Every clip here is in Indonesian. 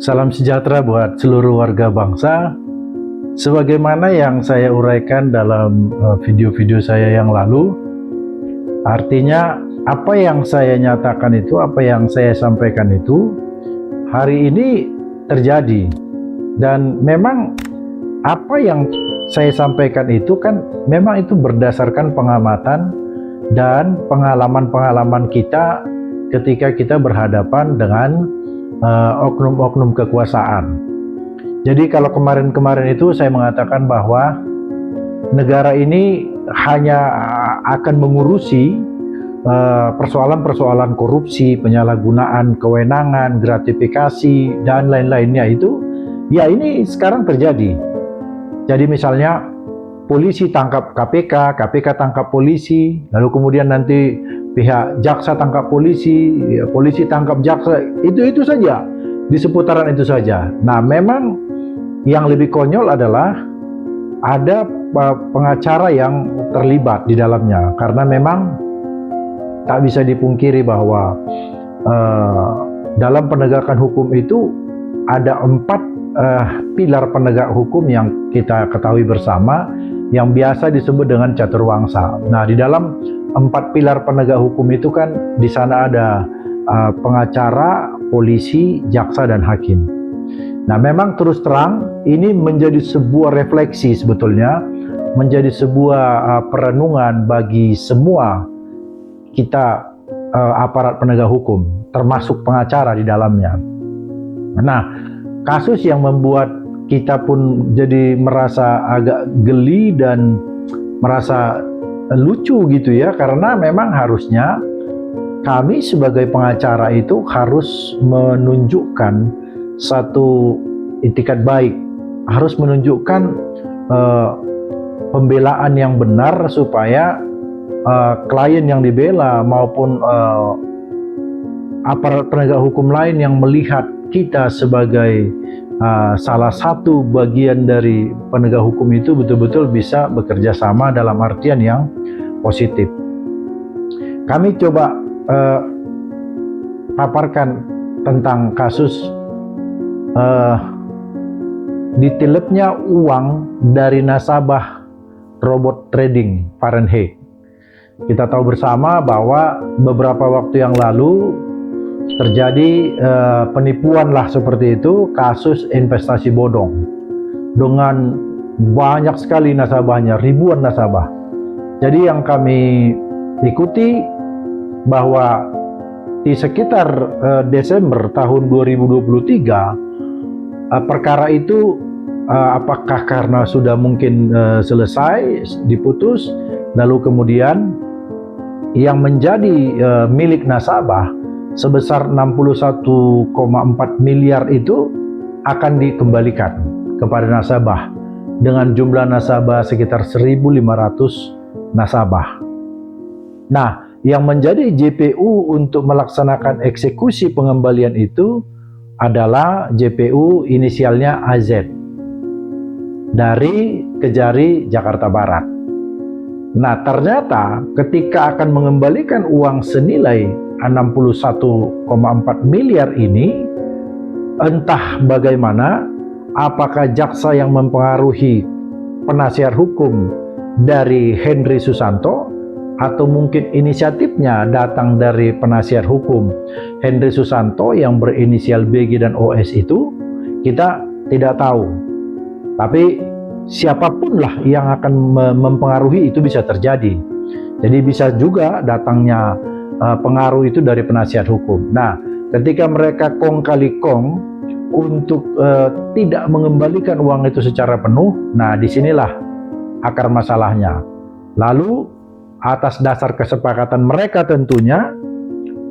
Salam sejahtera buat seluruh warga bangsa. Sebagaimana yang saya uraikan dalam video-video saya yang lalu, artinya apa yang saya nyatakan itu, apa yang saya sampaikan itu, hari ini terjadi. Dan memang apa yang saya sampaikan itu kan memang itu berdasarkan pengamatan dan pengalaman-pengalaman kita ketika kita berhadapan dengan oknum-oknum kekuasaan. Jadi kalau kemarin-kemarin itu saya mengatakan bahwa negara ini hanya akan mengurusi persoalan-persoalan korupsi, penyalahgunaan kewenangan, gratifikasi, dan lain-lainnya itu, ya ini sekarang terjadi. Jadi misalnya polisi tangkap KPK, KPK tangkap polisi, lalu kemudian nanti pihak jaksa tangkap polisi, ya, polisi tangkap jaksa, itu saja, di seputaran itu saja. Nah memang yang lebih konyol adalah ada pengacara yang terlibat di dalamnya, karena memang tak bisa dipungkiri bahwa dalam penegakan hukum itu ada 4 pilar penegak hukum yang kita ketahui bersama, yang biasa disebut dengan caturwangsa. Nah, di dalam 4 pilar penegak hukum itu kan di sana ada pengacara, polisi, jaksa, dan hakim. Nah, memang terus terang ini menjadi sebuah refleksi sebetulnya, menjadi sebuah perenungan bagi semua kita aparat penegak hukum, termasuk pengacara di dalamnya. Nah, kasus yang membuat kita pun jadi merasa agak geli dan merasa lucu gitu ya, karena memang harusnya kami sebagai pengacara itu harus menunjukkan satu itikat baik, harus menunjukkan pembelaan yang benar supaya klien yang dibela maupun aparat penegak hukum lain yang melihat kita sebagai salah satu bagian dari penegak hukum itu betul-betul bisa bekerja sama dalam artian yang positif. Kami coba paparkan tentang kasus ditilepnya uang dari nasabah robot trading Fahrenheit. Kita tahu bersama bahwa beberapa waktu yang lalu terjadi penipuan lah seperti itu, kasus investasi bodong dengan banyak sekali nasabahnya, ribuan nasabah. Jadi yang kami ikuti bahwa di sekitar Desember tahun 2023 perkara itu apakah karena sudah mungkin selesai, diputus, lalu kemudian yang menjadi milik nasabah sebesar 61,4 miliar itu akan dikembalikan kepada nasabah dengan jumlah nasabah sekitar 1.500 nasabah. Nah, yang menjadi JPU untuk melaksanakan eksekusi pengembalian itu adalah JPU inisialnya AZ dari Kejari, Jakarta Barat. Nah, ternyata ketika akan mengembalikan uang senilai 61,4 miliar ini, entah bagaimana, apakah jaksa yang mempengaruhi penasihat hukum dari Henry Susanto, atau mungkin inisiatifnya datang dari penasihat hukum Henry Susanto yang berinisial BG dan OS itu, kita tidak tahu. Tapi siapapun lah yang akan mempengaruhi itu bisa terjadi. Jadi bisa juga datangnya pengaruh itu dari penasihat hukum. Nah, ketika mereka kong kali kong untuk tidak mengembalikan uang itu secara penuh, nah disinilah akar masalahnya. Lalu atas dasar kesepakatan mereka tentunya,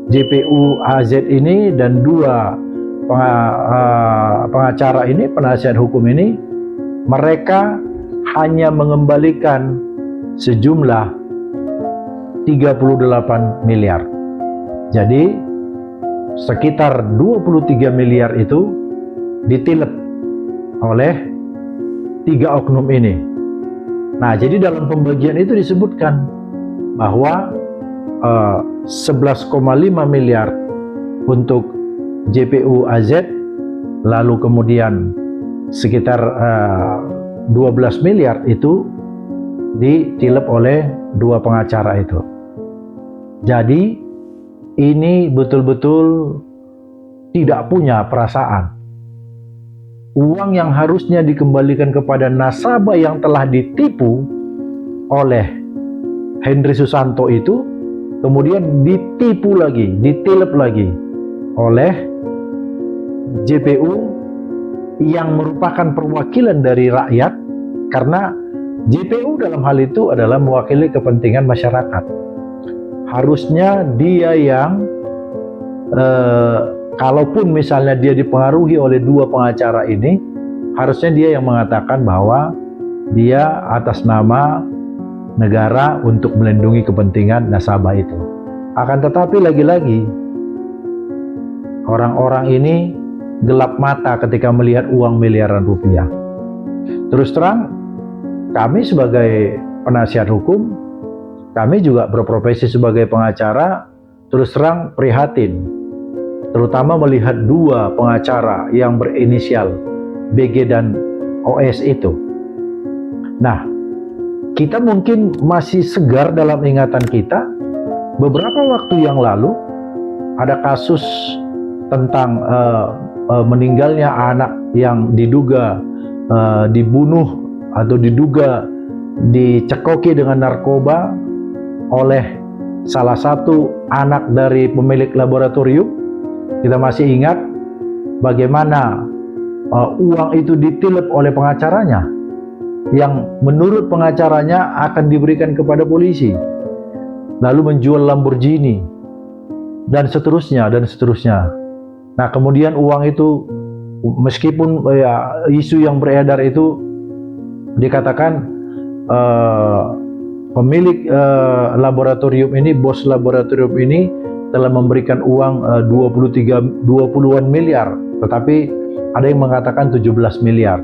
JPU AZ ini dan 2 pengacara ini, penasihat hukum ini, mereka hanya mengembalikan sejumlah 38 miliar. Jadi sekitar 23 miliar itu ditilep oleh 3 oknum ini. Nah, jadi dalam pembagian itu disebutkan bahwa 11,5 miliar untuk JPU AZ, lalu kemudian sekitar 12 miliar itu ditilep oleh dua pengacara itu. Jadi ini betul-betul tidak punya perasaan. Uang yang harusnya dikembalikan kepada nasabah yang telah ditipu oleh Henry Susanto itu kemudian ditipu lagi, ditilep lagi oleh JPU yang merupakan perwakilan dari rakyat, karena JPU dalam hal itu adalah mewakili kepentingan masyarakat. Harusnya dia yang kalaupun misalnya dia dipengaruhi oleh dua pengacara ini, harusnya dia yang mengatakan bahwa dia atas nama negara untuk melindungi kepentingan nasabah itu. Akan tetapi lagi-lagi orang-orang ini gelap mata ketika melihat uang miliaran rupiah. Terus terang, kami sebagai penasihat hukum, kami juga berprofesi sebagai pengacara, terus terang prihatin, terutama melihat dua pengacara yang berinisial BG dan OS itu. Nah, kita mungkin masih segar dalam ingatan kita, beberapa waktu yang lalu ada kasus tentang meninggalnya anak yang diduga dibunuh atau diduga dicekoki dengan narkoba oleh salah satu anak dari pemilik laboratorium. Kita masih ingat bagaimana uang itu ditilep oleh pengacaranya, yang menurut pengacaranya akan diberikan kepada polisi, lalu menjual Lamborghini dan seterusnya dan seterusnya. Nah, kemudian uang itu, meskipun isu yang beredar itu dikatakan pemilik laboratorium ini, bos laboratorium ini telah memberikan uang 20-an miliar, tetapi ada yang mengatakan 17 miliar.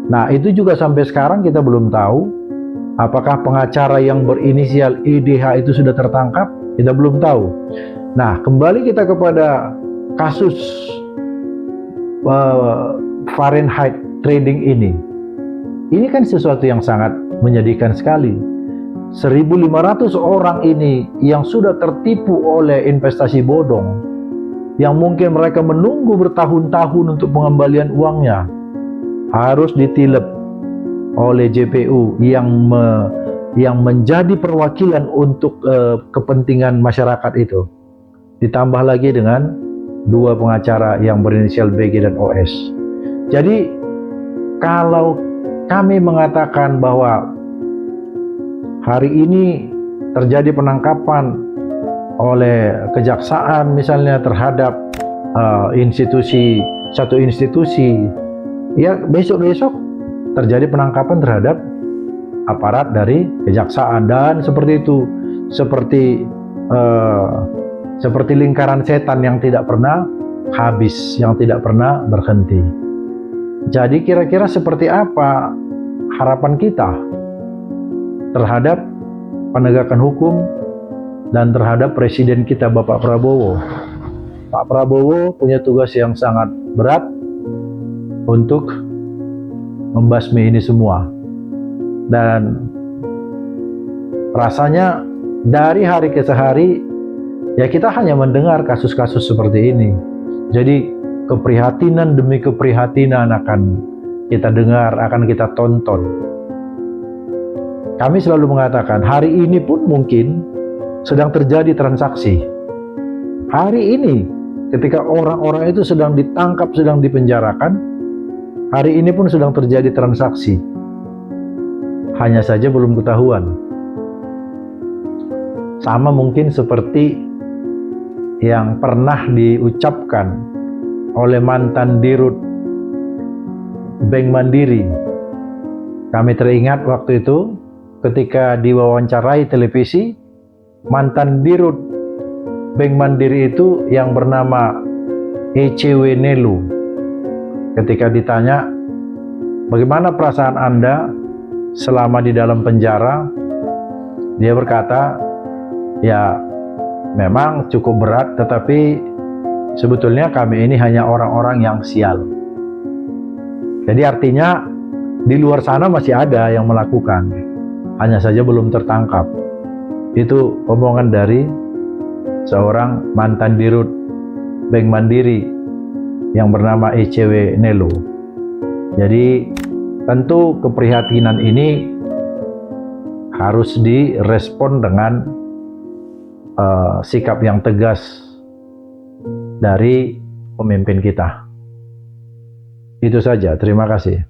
Nah, itu juga sampai sekarang kita belum tahu apakah pengacara yang berinisial IDH itu sudah tertangkap, kita belum tahu. Nah, kembali kita kepada kasus Fahrenheit trading ini. Ini kan sesuatu yang sangat menyedihkan sekali. 1.500 orang ini yang sudah tertipu oleh investasi bodong, yang mungkin mereka menunggu bertahun-tahun untuk pengembalian uangnya, harus ditilep oleh JPU yang menjadi perwakilan untuk kepentingan masyarakat itu. Ditambah lagi dengan dua pengacara yang berinisial BG dan OS. Jadi kalau kami mengatakan bahwa hari ini terjadi penangkapan oleh kejaksaan misalnya terhadap satu institusi, ya besok-besok terjadi penangkapan terhadap aparat dari kejaksaan, dan seperti itu, seperti lingkaran setan yang tidak pernah habis, yang tidak pernah berhenti. Jadi kira-kira seperti apa harapan kita terhadap penegakan hukum dan terhadap presiden kita, Bapak Prabowo? Pak Prabowo punya tugas yang sangat berat untuk membasmi ini semua. Dan rasanya dari hari ke hari ya kita hanya mendengar kasus-kasus seperti ini. Jadi keprihatinan demi keprihatinan akan kita dengar, akan kita tonton. Kami selalu mengatakan hari ini pun mungkin sedang terjadi transaksi. Hari ini ketika orang-orang itu sedang ditangkap, sedang dipenjarakan, hari ini pun sedang terjadi transaksi. Hanya saja belum ketahuan. Sama mungkin seperti yang pernah diucapkan oleh mantan Dirut Bank Mandiri. Kami teringat waktu itu ketika diwawancarai televisi, mantan Dirut Bank Mandiri itu yang bernama ECW Nelu, ketika ditanya bagaimana perasaan Anda selama di dalam penjara, dia berkata, ya memang cukup berat, tetapi sebetulnya kami ini hanya orang-orang yang sial. Jadi artinya di luar sana masih ada yang melakukan, hanya saja belum tertangkap. Itu omongan dari seorang mantan dirut Bank Mandiri yang bernama ECW Nelo. Jadi tentu keprihatinan ini harus direspon dengan sikap yang tegas dari pemimpin kita. Itu saja, terima kasih.